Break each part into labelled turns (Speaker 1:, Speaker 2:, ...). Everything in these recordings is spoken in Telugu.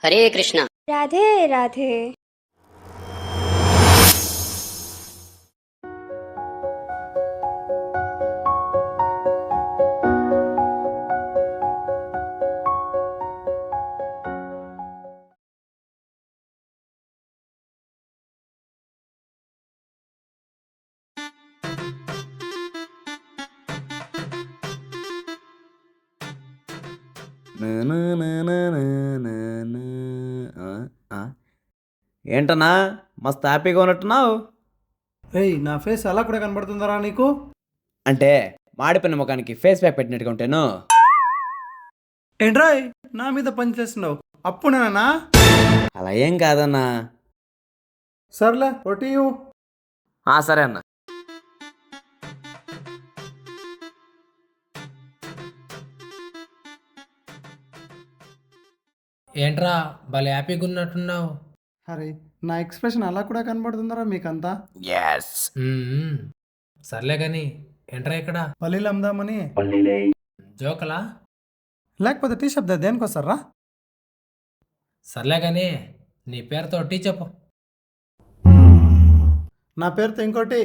Speaker 1: హరే కృష్ణ.
Speaker 2: రాధే రాధే.
Speaker 3: ఏంటన్నా మస్తు హ్యాపీగా ఉన్నట్టున్నావు.
Speaker 4: రేయ్, నా ఫేస్ అలా కూడా కనబడుతుందరా నీకు?
Speaker 3: అంటే మాడిపోయిన ముఖానికి ఫేస్ ప్యాక్ పెట్టినట్టుగా ఉంటాను.
Speaker 4: ఏంట్రాయ్ నా మీద పని చేస్తున్నావు? అప్పుడేనా?
Speaker 3: అలా ఏం కాదన్నా.
Speaker 4: సర్లే ఒటియు.
Speaker 3: సరే అన్న.
Speaker 5: ఏంట్రా భలే హ్యాపీగా ఉన్నట్టున్నావు.
Speaker 4: అరే, నా ఎక్స్ప్రెషన్ అలా కూడా కనబడుతుందరా మీకంతా?
Speaker 5: సర్లే కానీ ఏంట్రా ఇక్కడ
Speaker 4: పల్లీలు అమ్దామని.
Speaker 5: జోకలా?
Speaker 4: లేకపోతే టీ షాప్ దేనికి వస్తారా?
Speaker 5: సర్లే కానీ నీ పేరుతో టీ చెప్పు.
Speaker 4: నా పేరుతో ఇంకోటి.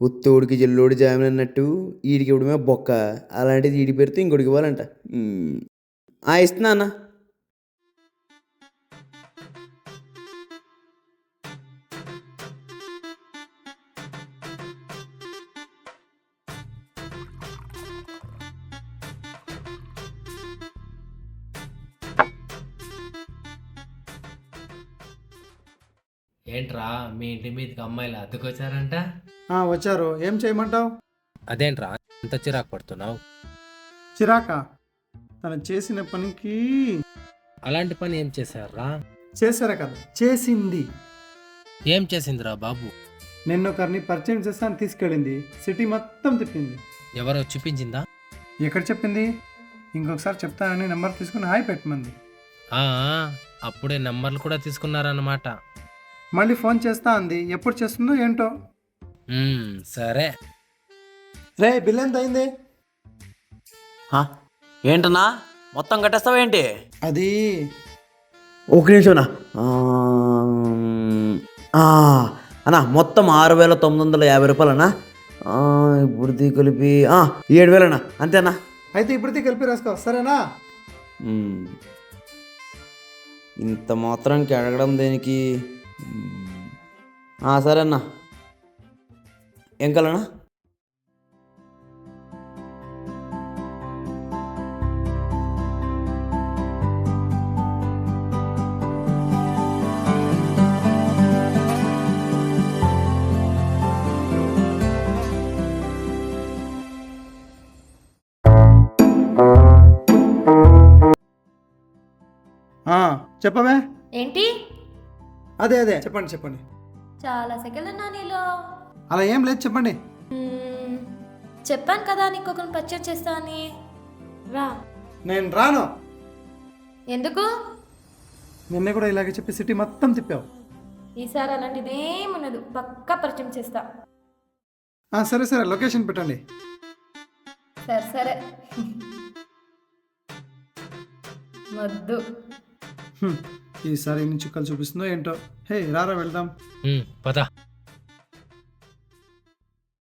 Speaker 3: ఉత్తోడికి జల్లోడి జామిన్ అన్నట్టు వీడికి ఇవ్వడమే బొక్క. అలాంటిది వీడి పేరుతో ఇంకోటికి ఇవ్వాలంట. ఇస్తున్నా అన్న.
Speaker 5: ఏంట్రా మీ ఇంటి మీదకి అమ్మాయిలు అద్దెకొచ్చారంట?
Speaker 4: వచ్చారు. ఏం చేయమంటావు?
Speaker 5: అదేంట్రా అంత చిరాకు పడుతున్నావు?
Speaker 4: చిరాక? తను చేసిన పనికి.
Speaker 5: అలాంటి పని ఏం చేశారా?
Speaker 4: చేశారా కదా, చేసింది.
Speaker 5: ఏం చేసిందిరా బాబు?
Speaker 4: నిన్నొకరిని పరిచయం చేస్తాను తీసుకెళ్ళింది. సిటీ మొత్తం తిప్పింది.
Speaker 5: ఎవరో చూపించిందా?
Speaker 4: ఎక్కడ చెప్పింది? ఇంకొకసారి చెప్తానని నెంబర్ తీసుకుని హాయ్ పెట్టమంది.
Speaker 5: ఆ, అప్పుడే నంబర్లు కూడా తీసుకున్నారన్నమాట.
Speaker 4: మళ్ళీ ఫోన్ చేస్తా అంది. ఎప్పుడు చేస్తుందో ఏంటో.
Speaker 5: సరే.
Speaker 4: రే, బిల్ ఎంత అయింది?
Speaker 3: ఏంటన్నా మొత్తం కట్టేస్తావేంటి?
Speaker 4: అది
Speaker 3: ఒక నిమిషం అన్నా. మొత్తం 6,950 రూపాయలన్నా. ఇప్పుడు కలిపి 7,000 అన్నా. అంతేనా?
Speaker 4: అయితే ఇప్పుడు కలిపి రాసుకో, సరేనా?
Speaker 3: ఇంత మాత్రానికి అడగడం దేనికి? సరే అన్నా. ఏం కాలన్నా?
Speaker 4: చెప్పవే.
Speaker 6: ఏంటి?
Speaker 4: అదే చెప్పండి.
Speaker 6: చాలా సెకండ్ అన్నా నీలో.
Speaker 4: అలా ఏం లేదు, చెప్పండి.
Speaker 6: చెప్పాను కదా నీకు ఒకరిని పరిచయం చేస్తా అని. రా.
Speaker 4: నేను రాను.
Speaker 6: ఎందుకు?
Speaker 4: నిన్నే కూడా ఇలాగే చెప్పి సిటీ మొత్తం తిప్పావు.
Speaker 6: ఈసారి అలాంటిది ఏమున్నదు, పక్కా పరిచయం చేస్తా.
Speaker 4: సరే లొకేషన్ పెట్టండి.
Speaker 6: సరే వద్దు.
Speaker 4: ఈసారి ఎన్ని చుక్కలు చూపిస్తుందో ఏంటో. హే, రారా వెళ్దాం.
Speaker 5: పద.